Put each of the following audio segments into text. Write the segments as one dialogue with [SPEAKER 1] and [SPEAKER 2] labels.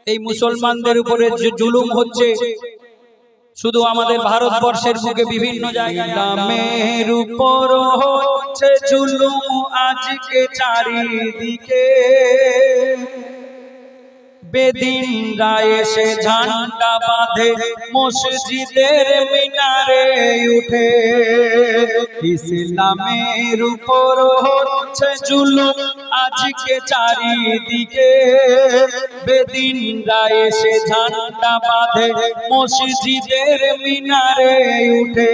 [SPEAKER 1] এই মুসলমানদের উপরে যে জুলুম হচ্ছে, শুধু আমাদের ভারতবর্ষের বুকে বিভিন্ন জায়গায় নামের উপর হচ্ছে জুলুম আজকে চারিদিকে। বেদিনরা এসে ঝান্ডা বাঁধে মসজিদের মিনারে উঠে। ইসলামের উপর হচ্ছে জুলুম আজকে চারিদিকে। বেদিনরা এসে ঝান্ডা বাঁধে মসজিদের মিনারে উঠে।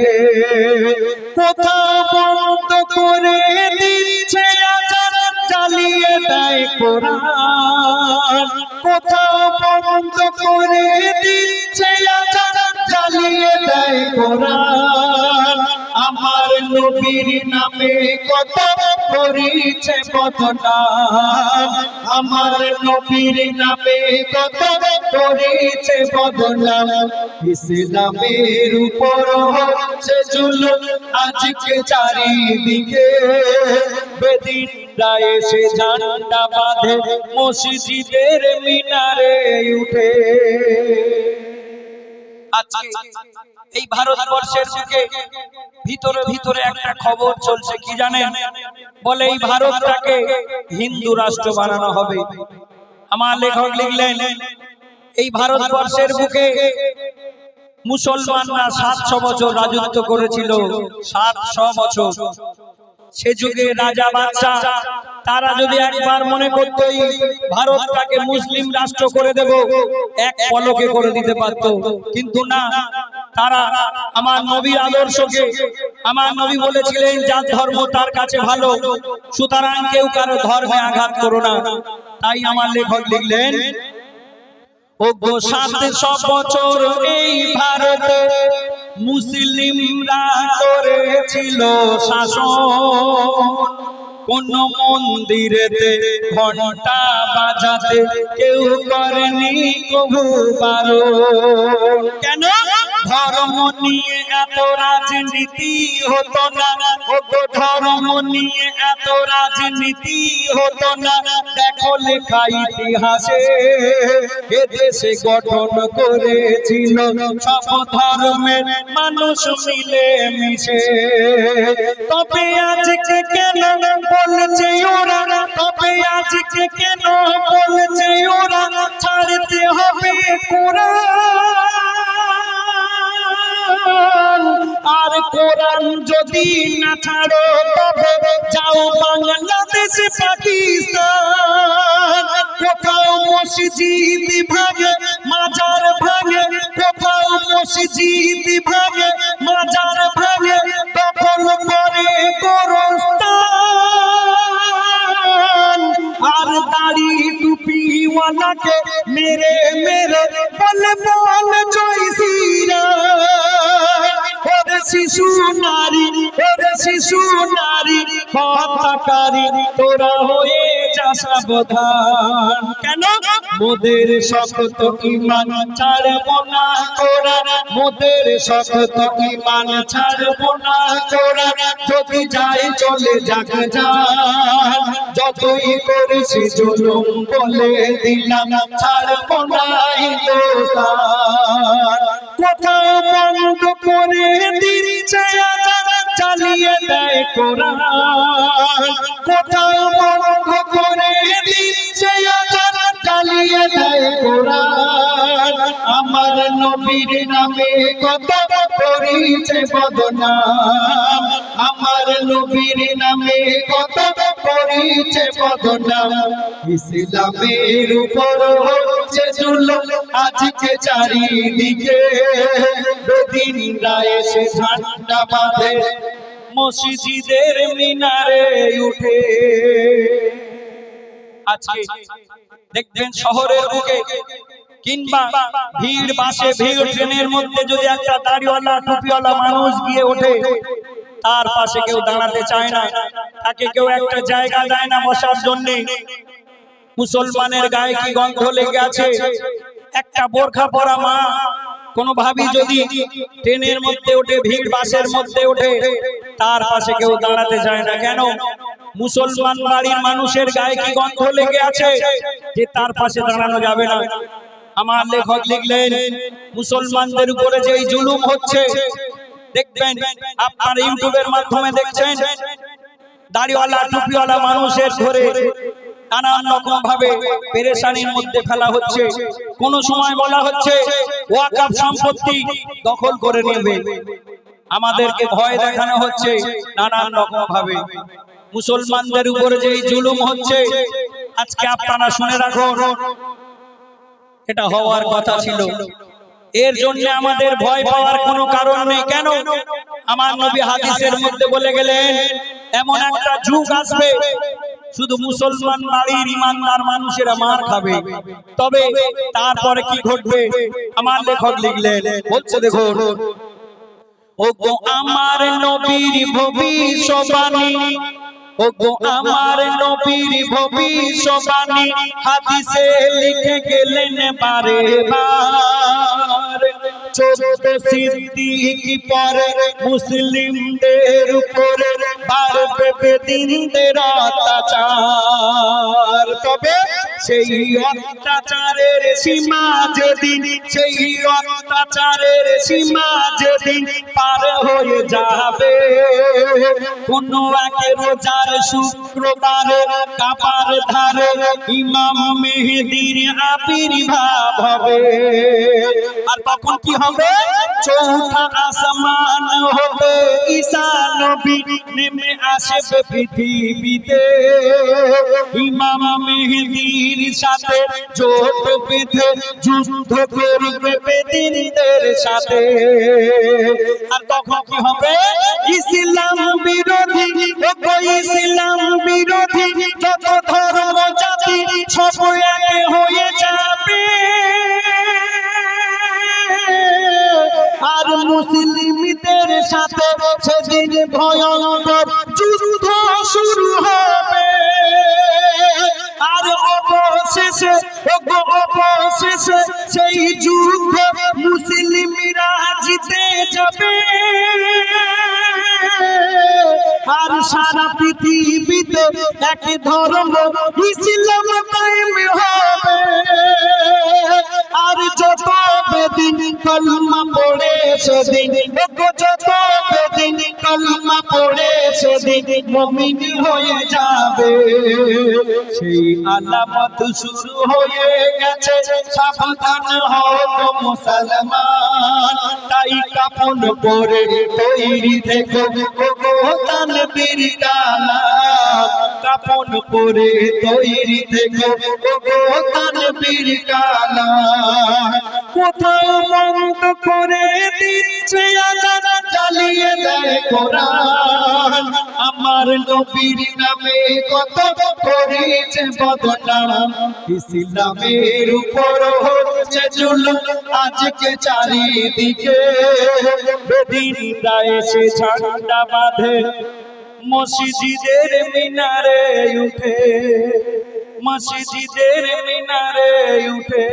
[SPEAKER 1] কোথাও বন্ধ করে দিচ্ছে আজান, চালিয়ে দেয় কোরআন। কোথাও বন্ধ করে দিচ্ছে আজান, চালিয়ে দেয় কোরআন। আমার নবীর নামে কত করেছে বদনাম, আমার নবীর নামে কত করেছে বদনাম। ইসলামের উপর হচ্ছে জুলুম আজকে চারিদিকে। বেদিনরা এসে ঝান্ডা বাঁধে মসজিদের মিনারে উঠে। আজকে এই ভারতবর্ষের বুকে ভিতরে ভিতরে একটা খবর চলছে, কি জানেন? বলে এই ভারতটাকে হিন্দু রাষ্ট্র বানানো হবে। আমার লেখক লিখলেন, এই ভারতবর্ষের বুকে মুসলমানরা 700 বছর রাজত্ব করেছিল, 700 বছর। সে যুগে রাজা বাদশা তারা যদি একবার মনে করতো ভারতটাকে মুসলিম রাষ্ট্র করে দেব, এক পলকে করে দিতে পারত, কিন্তু না। তারা আমার নবীর আদর্শকে, আমার নবী বলেছিলেন যার ধর্ম তার কাছে ভালো, সুতরাং কেউ কারো ধর্মে আঘাত করো না। তাই আমার লেখক লিখলেন, ওগো 700 বছর এই ভারতে মুসলিমরা করেছিল শাসন। কোন মন্দিরেতে ঘন্টা বাজাতে কেউ করেনি কবু বারণ। কেন? ধর্ম নিয়ে এত রাজনীতি হতো না, ওগো ধর্ম নিয়ে এত রাজনীতি হতো না। দেখো লেখা ইতিহাসে এদেশে গঠন করেছিল সব ধর্মের মানুষ মিলে মিশে। তবে আজকে কেন বলছে ওরা, তবে আজকে কেন বলছে ওরা ছাড়তে হবে কোরআন। আর কোরআন যদি না ছাড়ো তবে যাও বাংলাদেশ পাকিস্তান। কোথাও মসজিদ ভাঙে মাজার ভাঙে, কোথাও মসজিদ ভাঙে মাজার ভাঙে, দখল করে গোরস্থান। আর দাড়ি টুপিওয়ালাকে মেরে মেরে বলে বল জয় শ্রীরাম। ওরে শিশু নারী, ওরে শিশু নারী হত্যাকারী, তোরা হয়ে যা সাবধান। কেন? মোদের শক্ত ঈমান ছাড়ব না কোরআন, মোদের শক্ত ঈমান ছাড়ব না কোরআন। যদি যায় চলে যাক জান, যতই করিস জুলুম বলে দিলাম ছাড়ব না হিন্দুস্তান। কোথাও বন্ধ করে দিচ্ছে আজান, চালিয়ে দেয় কোরআন। কোথাও বন্ধ করে দিচ্ছে আজান, চালিয়ে দেয় কোরআন। আমার নবীর নামে কত করেছে বদনাম, আমার নবীর নামে কত করেছে বদনাম। ইসলামের উপর হচ্ছে জুলুম আজকে চারিদিকে। বেদিনরা এসে ঝান্ডা বাঁধে মসজিদের মিনারে উঠে। আজকে দেখবেন শহরের বুকে কিংবা ভিড় বাসে ভিড় ট্রেনের মধ্যে যদি একটা দাড়িওয়ালা টুপিওয়ালা মানুষ গিয়ে ওঠে, তার পাশে কেউ দাঁড়াতে চায় না, তাকে কেউ একটা জায়গা দেয় না বসার জন্য। মুসলমানের গায়ে কি গন্ধ লেগে আছে? একটা বোরখা পরা মা কোনো ভাবি যদি ট্রেনের মধ্যে ওঠে, ভিড় বাসের মধ্যে ওঠে, তার পাশে কেউ দাঁড়াতে চায় না। কেন? মুসলমান বাড়ির মানুষের গায়ে কি গন্ধ লেগে আছে যে তার পাশে দাঁড়ানো যাবে না? আমার লেখক লিখলেন মুসলমানদের উপরে যে এই জুলুম হচ্ছে, দেখবেন আপনার ইউটিউবের মাধ্যমে দেখছেন দাড়িওয়ালা টুপিওয়ালা মানুষের ধরে নানান রকম ভাবে পেরেশানির মধ্যে ফেলা হচ্ছে। কোন সময় বলা হচ্ছে ওয়াকফ সম্পত্তি দখল করে নেবে, আমাদেরকে ভয় দেখানো হচ্ছে নানান রকম ভাবে। মুসলমানদের উপরে যে এই জুলুম হচ্ছে, আজকে আপনারা শুনে রাখুন, এটা হওয়ার কথা ছিল। এর জন্য আমাদের ভয় পাওয়ার কোনো কারণ নেই। কেন? আমার নবী হাদিসের মধ্যে বলে গেলেন এমন একটা যুগ আসবে শুধু মুসলমান বাড়ির ইমানদার মানুষেরা মার খাবে। তবে তারপরে কি ঘটবে আমার লেখক লিখলেন, বলছে দেখুন, ওগো আমার নবীর ভবিষ্যবাণী, ওগো আমার নবীর ভবিষ্যবাণী হাদিসে লিখে গেলেন বারে বার। 14 সিদ্দিক পরে মুসলিমদের উপরে বাড়বে বেদিনদের অত্যাচার। তবে সেই অত্যাচারের সীমা যেদিন, সেই অত্যাচারের সীমা যেদিন পার হয়ে যাবে, কোন একে রোজার শুক্রবারে কাবার ধারে ইমাম মেহেদীর আবির্ভাব হবে। আর তখন কি হবে? চৌথা আসমান হতে ঈসা নবী নেমে আসবে পৃথিবীতে, ইমাম মেহেদীর সাথে জোট বেঁধে যুদ্ধ করবে বেদিনদের সাথে। আর তখন কি হবে? ইসলাম বিরোধী, ইসলাম বিরোধী যত ধর্ম জাতি সব একে হয়ে যাবে, আর মুসলিমদের সাথে সেদিন ভয়ঙ্কর যুদ্ধ শুরু হবে। আর অবশেষে অবশেষে সেই যুদ্ধ মুসলিমরা জিতে যাবে, আর সারা পৃথিবীতে এক ধর্ম ইসলাম কায়েম হবে। আর যত বেদিন কলমা পড়ে সেদিন, যত বেদিন কলমা পড়ে সেদিন মুমিন হয়ে যাবে। সেই আলামত শুরু হয়ে গেছে, সাবধান হও মুসলমান, তাই কাফন পরে তৈরি থেকো তানবীর কালা, কাফন পরে তৈরি থেকো তানবীর কালা। কোথাও বন্ধ করে দিচ্ছে আজান, চালিয়ে দেয় কোরআন, আমার নবীর নামে কত করেছে বদনাম, ইসলামের উপর হচ্ছে জুলুম আজকে চারিদিকে। বেদিনরা এসে ঝান্ডা বাঁধে মসজিদের মিনারে উঠে, মসজিদের মিনারে উঠে।